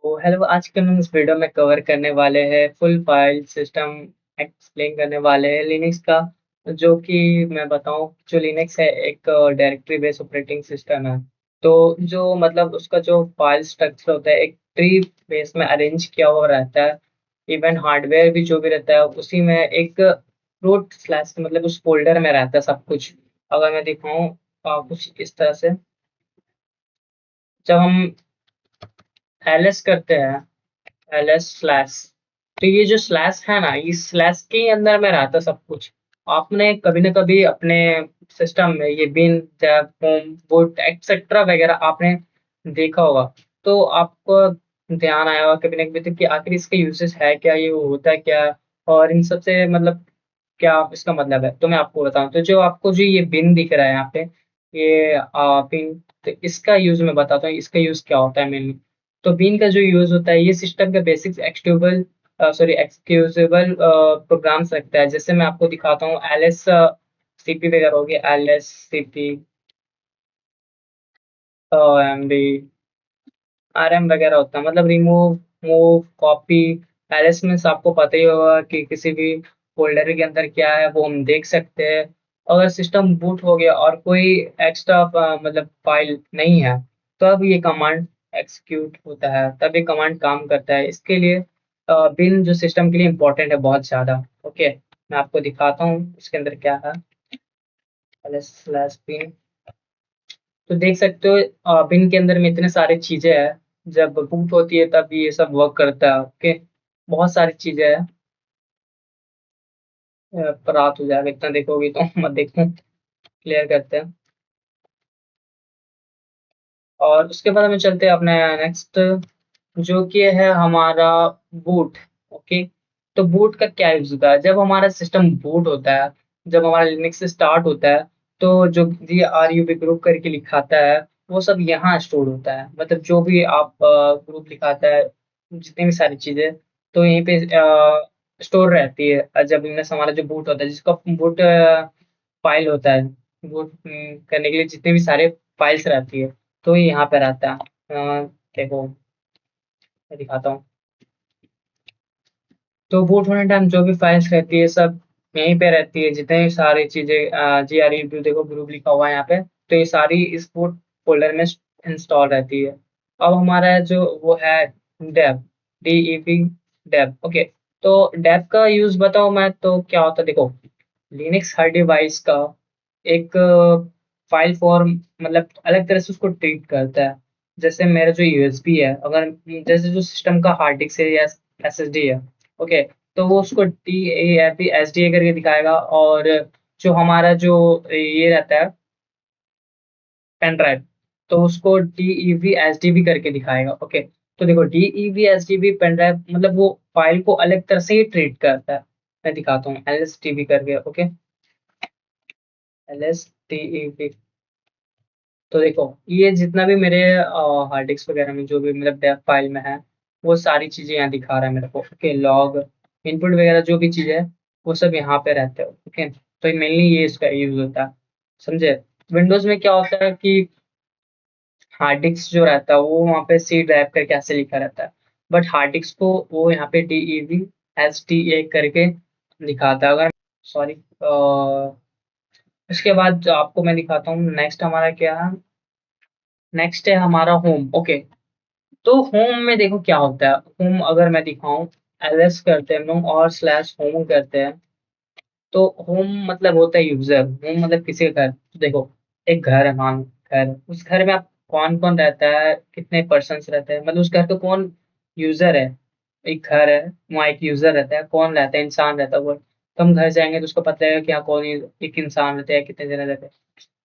तो हेलो, आज के हम इस वीडियो में कवर करने वाले हैं फुल फाइल सिस्टम। एक्सप्लेन करने वाले हैं लिनक्स का। जो कि मैं बताऊं, जो लिनक्स है एक डायरेक्टरी बेस्ड ऑपरेटिंग सिस्टम है। तो जो मतलब उसका जो फाइल स्ट्रक्चर होता है, एक ट्री बेस में अरेंज किया हुआ रहता है। इवन हार्डवेयर भी जो भी रहता है उसी में एक रूट स्लैश मतलब उस फोल्डर में रहता है सब कुछ। अगर मैं दिखाऊं कुछ इस तरह से, जब हम ls करते हैं, ls स्लैश, तो ये जो स्लैश है ना, ये स्लैश के ही अंदर में रहता सब कुछ। आपने कभी ना कभी अपने सिस्टम में ये बिन डेव होम बूट एक्सेट्रा वगैरह आपने देखा होगा। तो आपको ध्यान आया होगा कभी ना कभी तो कि आखिर इसका यूसेस है क्या, ये होता है क्या, और इन सब से मतलब क्या इसका मतलब है। तो मैं आपको बताऊं, तो जो आपको जो ये बिन दिख रहा है यहाँ पे, ये बिन, तो इसका यूज मैं बताता हूँ, इसका यूज क्या होता है मेनली। तो बीन का जो यूज होता है, ये सिस्टम का बेसिक एक्सक्यूबल सॉरी एक्सक्यूजेबल प्रोग्राम्स रखता है। जैसे मैं आपको दिखाता हूँ, एल एस सीपी वगैरह हो गया, L S CP, M D, R M वगैरह होता है, मतलब remove, move, copy. L S में आपको पता ही होगा कि किसी भी फोल्डर के अंदर क्या है वो हम देख सकते हैं। अगर सिस्टम बूट हो गया और कोई एक्स्ट्रा मतलब फाइल नहीं है, तो अब ये कमांड एक्सिक्यूट होता है, तब ये कमांड काम करता है। इसके लिए बिन जो सिस्टम के लिए इम्पोर्टेंट है बहुत ज़्यादा। ओके, मैं आपको दिखाता हूँ इसके अंदर क्या है। ls स्लैश बिन, तो देख सकते हो बिन के अंदर में इतने सारे चीज़ें हैं। जब बूट होती है तब ये सब वर्क करता है। ओके, बहुत सारी चीज़ें हैं। पर रात हो जाएगा इतना देखोगे तो मत देखो, क्लियर करते हैं। और उसके बाद हमें चलते हैं अपने नेक्स्ट, जो कि है हमारा बूट। ओके, तो बूट का क्या यूज होता है जब हमारा सिस्टम बूट होता है, जब हमारा लिनक्स स्टार्ट होता है। तो जो जी आर यू बी ग्रुप करके लिखाता है, वो सब यहाँ स्टोर होता है। मतलब जो भी आप ग्रुप लिखाता है, जितनी भी सारी चीजें, तो यहीं पे स्टोर रहती है। जब लिनक्स हमारा जो बूट होता है, जिसका बूट फाइल होता है, बूट करने के लिए जितने भी सारे फाइल्स रहती है, तो ये यहाँ पे रहता है। देखो, मैं दिखाता हूँ। तो बूट होने टाइम जो भी फाइल्स रहती है सब यहीं पे रहती है। जितने भी सारी चीजें जी आर ई देखो ग्रुप लिखा हुआ है यहाँ पे, तो ये सारी इस बूट फोल्डर में इंस्टॉल रहती है। अब हमारा जो वो है डेव, DEV, डेव। ओके, तो डेव का यूज बताऊँ मैं तो क्या होता है, देखो, लिनक्स हर डिवाइस का एक फाइल फॉर्म मतलब अलग तरह से उसको ट्रीट करता है। जैसे मेरा जो यूएसबी है, अगर जैसे जो सिस्टम का हार्ड डिस्क है या एसएसडी है, ओके, तो वो उसको TAFE SDA करके दिखाएगा। और जो हमारा जो ये रहता है पेन ड्राइव, तो उसको DEV SDB करके दिखाएगा। ओके, तो देखो, DEV SDB पेन ड्राइव मतलब वो फाइल को अलग तरह से ही ट्रीट करता है। मैं दिखाता हूँ, LSTB करके। ओके, LSTEB, तो देखो, ये जितना भी मेरे हार्ड डिस्क वगैरह में जो भी मतलब डेव फाइल में है, वो सारी चीजें यहाँ दिखा रहा है मेरे को। ओके, लॉग, इनपुट वगैरह जो भी चीज़ है, वो सब यहाँ पे रहते हैं। ओके, तो मेनली ये इसका यूज होता है, समझे। विंडोज में क्या होता है कि हार्ड डिस्क जो रहता है वो वहाँ पे सी ड्राइव करके ऐसे लिखा रहता है, बट हार्ड डिस्क को वो यहाँ पे DEV SDA करके दिखाता है। अगर सॉरी, उसके बाद जो आपको मैं दिखाता हूँ नेक्स्ट हमारा क्या है। नेक्स्ट है हमारा होम। ओके, तो होम में देखो क्या होता है। होम अगर मैं दिखाऊं, ls करते हैं हम लोग और स्लैश होम करते हैं। तो होम मतलब होता है यूजर, होम मतलब किसी का घर। तो देखो, एक घर है, मान घर, उस घर में आप कौन कौन रहता है, कितने पर्सन्स रहते हैं, मतलब उस घर का कौन यूजर है। एक घर है, वहाँ एक यूजर रहता है, कौन रहता है, इंसान रहता है वो। तो हम घर जाएंगे तो उसको पता है कि हाँ कौन एक इंसान रहता है, कितने जने रहते हैं।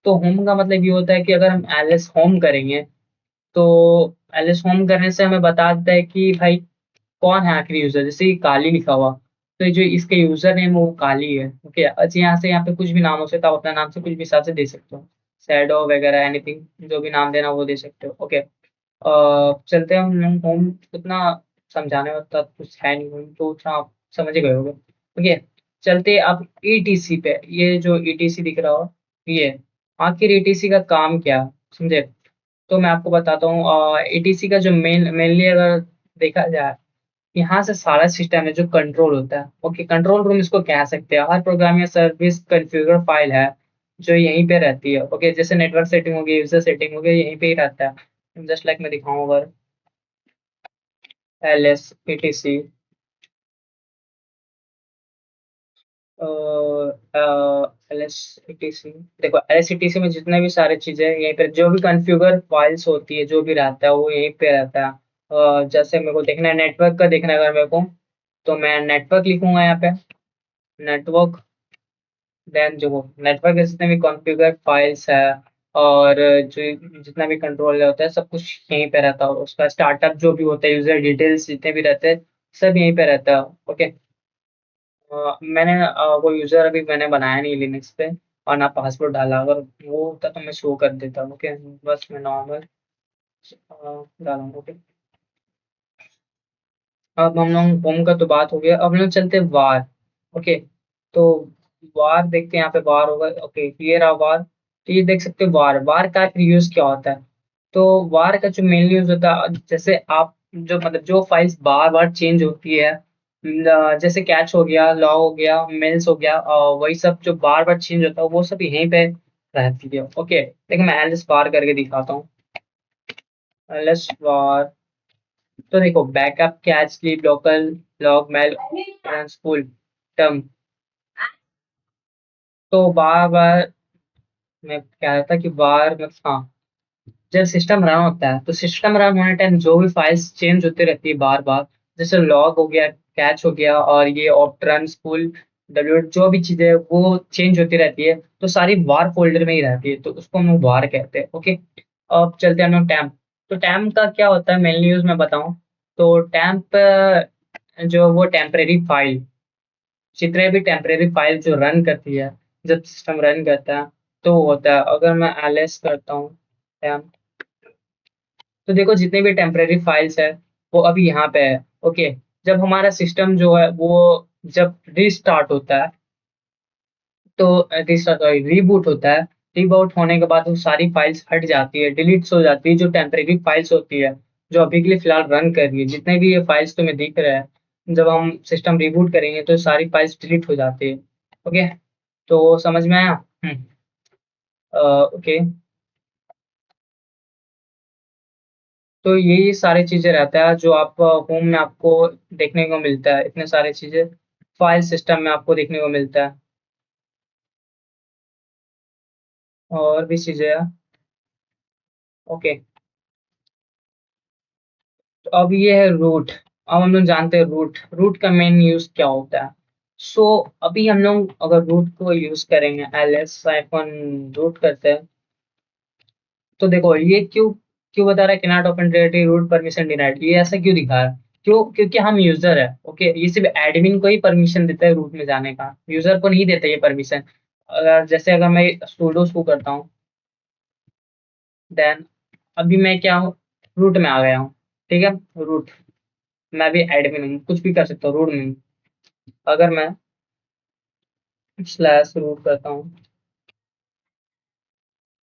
तो होम का मतलब ये होता है कि अगर हम ls होम करेंगे, तो ls होम करने से हमें बता देता है कि भाई कौन है आखिरी यूजर। जैसे कि काली लिखा हुआ, तो ये जो इसके यूजर नेम वो काली है। ओके, अच्छा, यहाँ से यहाँ पे कुछ भी नाम हो सकता है, आप अपना नाम से कुछ भी हिसाब से दे सकते हो, सैडो वगैरह एनीथिंग, जो भी नाम देना वो दे सकते हो। ओके, चलते हैं हम होम। उतना समझाने में तो कुछ है नहीं, home तो उतना आप समझ ही गए होगे। ओके, चलते अब ETC पे। ये जो ETC दिख रहा हो, ये आखिर ETC का काम क्या है, समझे। तो मैं आपको बताता हूँ, ETC का जो मेनली अगर देखा जाए, यहाँ से सारा सिस्टम है जो कंट्रोल होता है। ओके, कंट्रोल रूम इसको कह सकते हैं। हर प्रोग्राम या सर्विस कॉन्फ़िगर फाइल है जो यहीं पे रहती है। ओके, जैसे नेटवर्क सेटिंग हो गई, यूजर सेटिंग हो गई, यहीं पे ही रहता है। जस्ट लाइक मैं दिखाऊं अगर L S A T C, L S A T C, देखो एल एस टी सी में जितने भी सारी चीजें हैं, यहीं पे जो भी कॉन्फ़िगर फाइल्स होती है, जो भी रहता है वो यहीं पे रहता है। जैसे मेरे को देखना है नेटवर्क का, देखना है अगर मेरे को, तो मैं नेटवर्क लिखूंगा यहाँ पे, नेटवर्क। देन जो नेटवर्क के जितने भी कॉन्फ़िगर फाइल्स है और जो जितना भी कंट्रोल होता है, सब कुछ यहीं पे रहता है। और उसका स्टार्टअप जो भी होता है, यूजर डिटेल्स जितने भी रहते हैं, सब यहीं पे रहता है। ओके, मैंने वो यूजर अभी मैंने बनाया नहीं लिनक्स पे, और ना पासवर्ड डाला। अगर वो होता तो मैं शो कर देता। ओके, बस मैं नॉर्मल डाला। ओके, अब हम लोग होम का तो बात हो गया, अब हम लोग चलते हैं वार। ओके, तो वार देखते हैं, यहाँ पे वार होगा। ओके, ये रहा वार। तो ये देख सकते हो वार, वार का यूज क्या होता है। तो वार का जो मेन यूज होता है, जैसे आप जो मतलब जो फाइल्स बार बार चेंज होती है, जैसे कैच हो गया, लॉग हो गया, मेल्स हो गया, वही सब जो बार बार चेंज होता है वो सब यहीं पे रहती है। ओके, देखिए मैं एलएस वार करके दिखाता हूँ। एलएस वार, तो देखो backup, catch, sleep, local, log, mail, ट्रांसफुल, टर्म। तो बार बार मैं कह रहा था कि बार मतलब हाँ, जब सिस्टम रन होता है तो सिस्टम रन होने टाइम जो भी फाइल्स चेंज होती रहती है बार बार, जैसे लॉग हो गया, कैच हो गया, और ये ऑप्टरन स्पूल, डब्ल्यू, जो भी चीजें वो चेंज होती रहती है, तो सारी वार फोल्डर में ही रहती है, तो उसको हम लोग वार कहते हैं। ओके, अब चलते हैं हम लोग टैम्प। तो टैम्प का क्या होता है मेनली यूज में बताऊं, तो टैम्प जो वो टेम्परेरी फाइल, जितने भी टेम्परेरी फाइल जो रन करती है, जब सिस्टम रन करता है, तो वो होता है। अगर मैं एलएस करता हूँ टैम्प, तो देखो जितने भी टेम्परेरी फाइल्स है वो अभी यहाँ पे है। ओके, जब हमारा सिस्टम जो है वो जब रीस्टार्ट होता है, तो रीस्टार्ट रीबूट होता है, रीबूट होने के बाद वो सारी फाइल्स हट जाती है, डिलीट हो जाती है, जो टेम्परेरी फाइल्स होती है जो अभी के लिए फिलहाल रन कर रही है, जितने भी ये फाइल्स तुम्हें दिख रहे हैं, जब हम सिस्टम रिबूट करेंगे तो सारी फाइल्स डिलीट हो जाती है। ओके, तो समझ में आया? ओके, तो यही सारी चीजें रहता है जो आप होम में आपको देखने को मिलता है, इतने सारी चीजें फाइल सिस्टम में आपको देखने को मिलता है, और भी चीजें हैं। ओके, तो अब ये है रूट। अब हम लोग जानते हैं रूट, रूट का मेन यूज क्या होता है। सो अभी हम लोग अगर रूट को यूज करेंगे, एल एस रूट करते हैं, तो देखो ये क्यों क्यों बता रहा है cannot open directory root permission denied, ये ऐसा क्यों दिखा रहा है? क्यों? क्योंकि हम यूजर है। ओके, ये सिर्फ एडमिन को ही परमिशन देता है रूट में जाने का, यूजर को नहीं देता ये परमिशन। अगर जैसे अगर मैं सुडोस को करता हूँ, देन अभी मैं क्या हूँ, रूट में आ गया हूँ। ठीक है, रूट, मैं भी एडमिन हूँ, कुछ भी कर सकता हूँ रूट में हूँ। अगर मैं स्लैश रूट करता हूँ,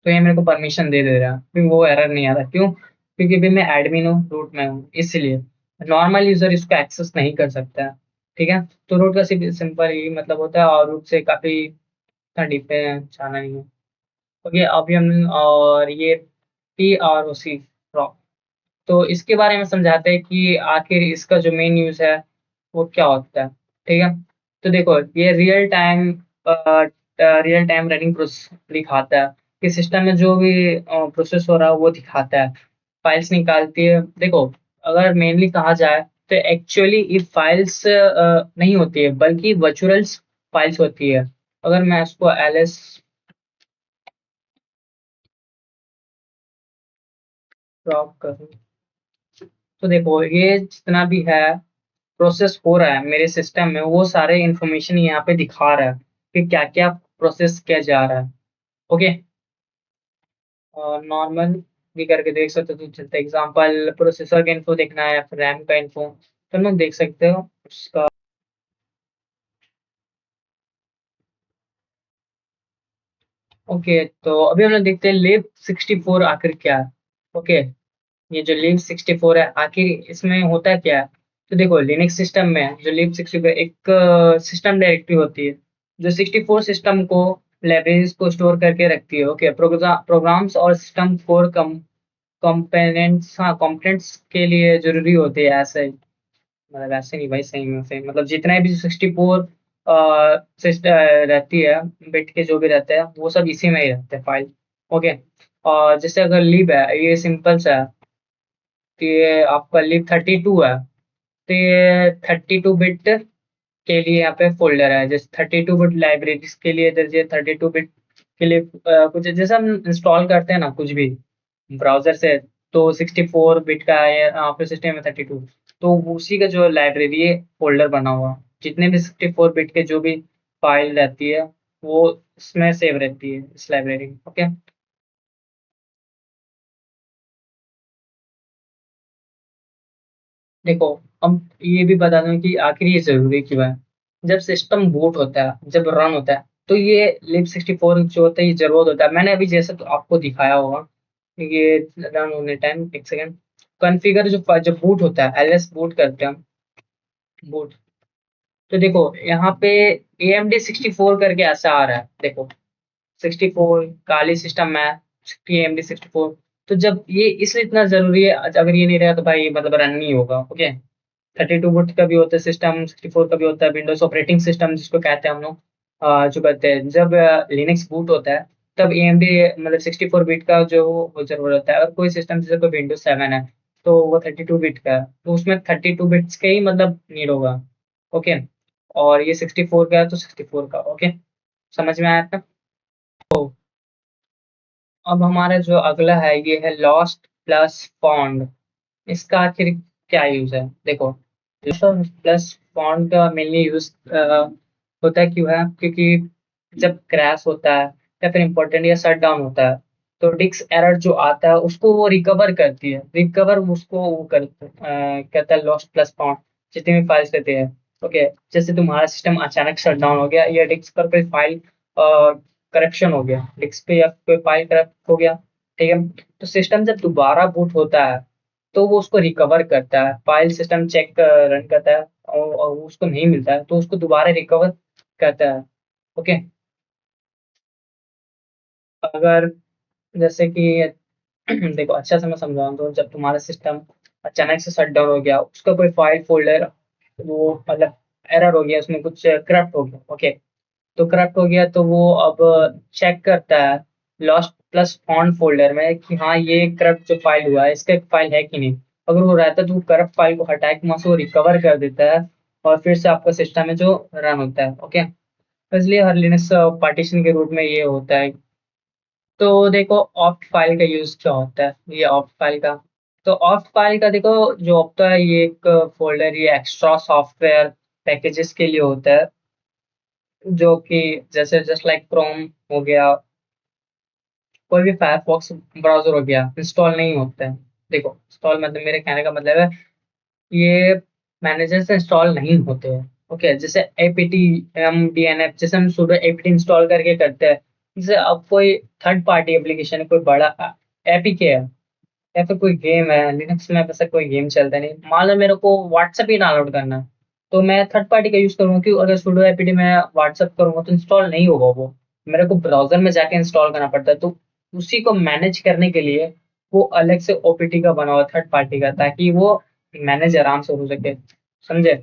तो ये मेरे को परमिशन दे दे रहा है, फिर वो एरर नहीं आ रहा। क्यों? क्योंकि अभी मैं एडमिन हूँ, रूट में हूँ, इसलिए नॉर्मल यूजर इसको एक्सेस नहीं कर सकता है। ठीक है, तो रूट का सिंपल यही मतलब होता है, और रूट से काफी डीप पे जाना नहीं है। ओके, अभी हम और ये पी आर ओ सी, तो इसके बारे में समझाते हैं कि आखिर इसका जो मेन यूज है वो क्या होता है। ठीक है, तो देखो ये रियल टाइम रनिंग प्रोसेस दिखाता है कि सिस्टम में जो भी प्रोसेस हो रहा है वो दिखाता है, फाइल्स निकालती है। देखो, अगर मेनली कहा जाए तो एक्चुअली ये फाइल्स नहीं होती है, बल्कि वर्चुअल फाइल्स होती है। अगर मैं इसको एलएस ड्रॉप करूँ, तो देखो ये जितना भी है प्रोसेस हो रहा है मेरे सिस्टम में, वो सारे इंफॉर्मेशन यहाँ पे दिखा रहा है कि क्या क्या प्रोसेस किया जा रहा है। ओके, और नॉर्मल भी करके देख सकते हो, तो चलते एग्जांपल प्रोसेसर का इन्फो देखना है या फिर रैम का इन्फो, तो लोग देख सकते हो उसका। ओके, तो अभी हम लोग देखते हैं लिब 64 आखिर क्या है। ओके, ये जो लीब 64 है, आखिर इसमें होता क्या है? तो देखो, लिनक्स सिस्टम में जो लीब 64 एक सिस्टम डायरेक्टरी होती है, जो 64 सिस्टम को लाइब्रेरीज को स्टोर करके रखती है। ओके, प्रोग्राम्स और सिस्टम कोर कंपोनेंट्स, हाँ कंपोनेंट्स के लिए जरूरी होती है, ऐसे ही। मतलब ऐसे नहीं भाई, सही में सही, मतलब जितने भी 64 रहती है, बिट के जो भी रहते हैं वो सब इसी में ही रहते हैं फाइल। ओके। और जैसे अगर लिब है, ये सिंपल सा है कि ये आपका लिब 32 है, तो ये 32 बिट के लिए यहाँ पे फोल्डर है। जैसे 32 बिट लाइब्रेरीज के लिए, जैसे 32 बिट के लिए कुछ जैसे हम इंस्टॉल करते हैं ना कुछ भी ब्राउजर से, तो 64 बिट का है, ऑपरेटिंग सिस्टम में 32, तो उसी का जो लाइब्रेरी है फोल्डर बना हुआ, जितने भी 64 बिट के जो भी फाइल रहती है वो इसमें सेव रहती है, इस लाइब्रेरी में। ओके। देखो, अब ये भी बता दूं कि आखिर ये जरूरी क्यों है। जब सिस्टम बूट होता है, जब रन होता है, तो ये लिब 64 जो होता है ये जरूरत होता है। मैंने अभी जैसे तो आपको दिखाया होगा, ये रन होने टाइम, एक सेकेंड, कॉन्फ़िगर जो जब बूट होता है, एलएस बूट करते हैं हम, बूट। तो देखो यहाँ पे AMD 64 करके ऐसा आ रहा है, देखो 64 काली सिस्टम है, AMD 64। तो जब ये इसलिए इतना जरूरी है, अगर ये नहीं रहा तो भाई मतलब रन नहीं होगा। ओके। 32 बिट का भी होता है सिस्टम, 64 का भी होता है, विंडोज ऑपरेटिंग सिस्टम जिसको कहते हैं हम लोग। जो कहते हैं जब लिनक्स बूट होता है, तब AMD मतलब 64 बिट का जो वो जरूरत होता है। और कोई सिस्टम जैसे कोई विंडोज 7 है, तो वो 32 बिट का है, तो उसमें 32 बिट्स का ही मतलब नीड होगा। ओके। और ये 64 का है तो 64 का। ओके, समझ में आया था? तो अब हमारा जो अगला है ये है लॉस्ट प्लस फाउंड। इसका आखिर क्या यूज है? देखो, प्लस फॉन्ट का मेनली यूज होता है क्यों है, क्योंकि जब क्रैश होता है या फिर इम्पोर्टेंट या शट डाउन होता है, तो डिस्क एरर जो आता है उसको वो रिकवर करती है, रिकवर उसको वो कहता है लॉस्ट प्लस फाउंड, जितनी भी फाइल्स रहते हैं। ओके। जैसे तुम्हारा सिस्टम अचानक शट डाउन हो गया, या डिस्क पर कोई फाइल करप्शन हो गया, डिस्क पे या कोई फाइल करप्ट हो गया, ठीक है, तो सिस्टम जब दोबारा बूट होता है तो वो उसको रिकवर करता है, फाइल सिस्टम चेक रन करता है, और उसको नहीं मिलता है तो उसको दोबारा रिकवर करता है। ओके। अगर जैसे कि देखो अच्छा से मैं समझाऊं, तो जब तुम्हारा सिस्टम अचानक से शट डाउन हो गया, उसका कोई फाइल फोल्डर वो मतलब एरर हो गया, उसमें कुछ करप्ट हो गया। ओके। तो करप्ट हो गया तो वो अब चेक करता है लॉस्ट प्लस फाउंड फोल्डर में कि हाँ ये करप्ट जो फाइल हुआ है इसका एक फाइल है कि नहीं। अगर वो रहता है तो वो करप्ट फाइल को हटा के वहां से वो रिकवर कर देता है, और फिर से आपका सिस्टम में जो रन होता है। ओके। तो इसलिए हर लिनक्स पार्टीशन के रूट में ये होता है। तो देखो, ऑप्ट फाइल का यूज क्या होता है, ये ऑप्ट फाइल का, तो ऑप्ट फाइल का देखो जो होता है, ये एक फोल्डर, ये एक्स्ट्रा सॉफ्टवेयर पैकेजेस के लिए होता है, जो कि जैसे जस्ट लाइक क्रोम हो गया, कोई भी फायरफॉक्स ब्राउजर हो गया, इंस्टॉल नहीं होता है। देखो इंस्टॉल मतलब, मेरे कहने का मतलब है ये मैनेजर से इंस्टॉल नहीं होते हैं। ओके। जैसे एपीटी MDNF, जैसे हम सुडो एपीटी इंस्टॉल करके करते हैं, जैसे अब कोई थर्ड पार्टी एप्लीकेशन है, कोई बड़ा एपीके है, या फिर कोई गेम है लिनक्स में, वैसे कोई गेम चलता नहीं, मान लो मेरे को व्हाट्सएप ही डाउनलोड करना है, तो मैं थर्ड पार्टी का यूज करूंगा, क्योंकि अगर सुडो एपीटी में व्हाट्सएप करूंगा तो इंस्टॉल नहीं होगा वो, मेरे को ब्राउजर में जाके इंस्टॉल करना पड़ता है। तो उसी को मैनेज करने के लिए वो अलग से ओपीटी का बना हुआ थर्ड पार्टी का, ताकि वो मैनेज आराम से हो सके। समझे?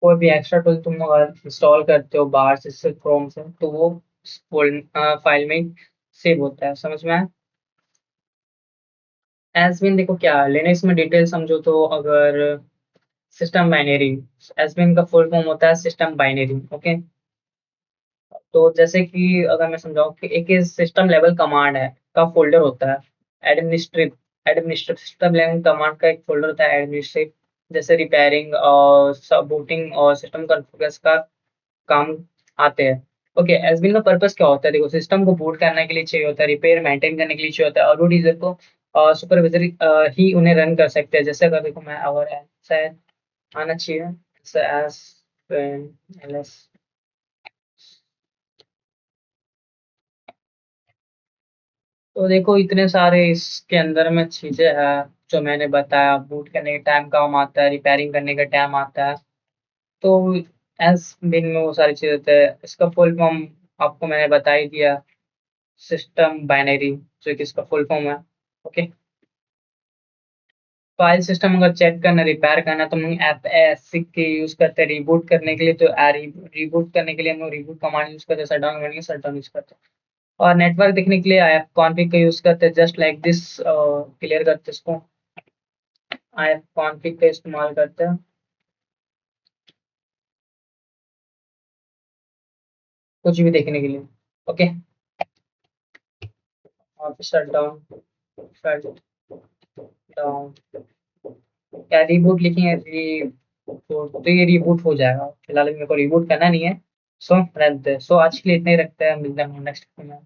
कोई भी एक्स्ट्रा टूल तुम अगर इंस्टॉल करते हो बाहर से, जैसे क्रोम से, तो वो फाइल में सेव होता है। समझ में आया? एसबिन देखो क्या है, लिनक्स में डिटेल समझो तो, अगर सिस्टम बाइनरी, एसबिन का फुल फॉर्म होता है सिस्टम बाइनरी। ओके। तो जैसे कि अगर मैं समझाऊं कि एक सिस्टम लेवल कमांड है का फोल्डर होता है, administrative administrative system level command का एक फोल्डर होता है एडमिनिस्ट्रेटिव, जैसे रिपेयरिंग और सबूटिंग और सिस्टम कॉन्फ़िगरेशन का काम आते हैं। ओके। एसबिन का पर्पस क्या होता है? देखो, सिस्टम को बूट करने के लिए चाहिए होता है, रिपेयर मेंटेन करने के लिए चाहिए होता है, और रूट यूजर को सुपरवाइजर ही उन्हें रन कर सकते हैं। जैसे अगर देखो मैं, अगर ऐसा आना चाहिए, जैसे एस एल एस, तो देखो इतने सारे इसके अंदर में चीजें हैं जो मैंने बताया, बूट करने के टाइम काम आता है, रिपेयरिंग करने का टाइम आता है। तो एस बिन में वो सारी चीजें होते हैं। इसका फुल फॉर्म आपको मैंने बता ही दिया, सिस्टम बाइनरी, जो कि इसका फुल फॉर्म है। ओके। फाइल सिस्टम अगर चेक करना, रिपेयर करना, तो हम एप एस के यूज करते हैं। रिबूट करने के लिए तो रिबूट करने के लिए हम लोग रिबूट कमांड यूज करते हैं। शटडाउन करने के लिए शटडाउन यूज करते हैं। और नेटवर्क देखने के लिए IF कॉन्फ़िग का यूज करते हैं, जस्ट लाइक दिस। क्लियर करते हैं इसको। IF कॉन्फ़िग का इस्तेमाल करते हैं कुछ भी देखने के लिए। ओके। और फिर शट डाउन क्या रिबूट लिखेंगे, तो ये रिबूट हो जाएगा। फिलहाल मेरे को रिबूट करना नहीं है। सो रहते, सो आज के लिए इतने ही रखते हैं, मिलते हैं नेक्स्ट में।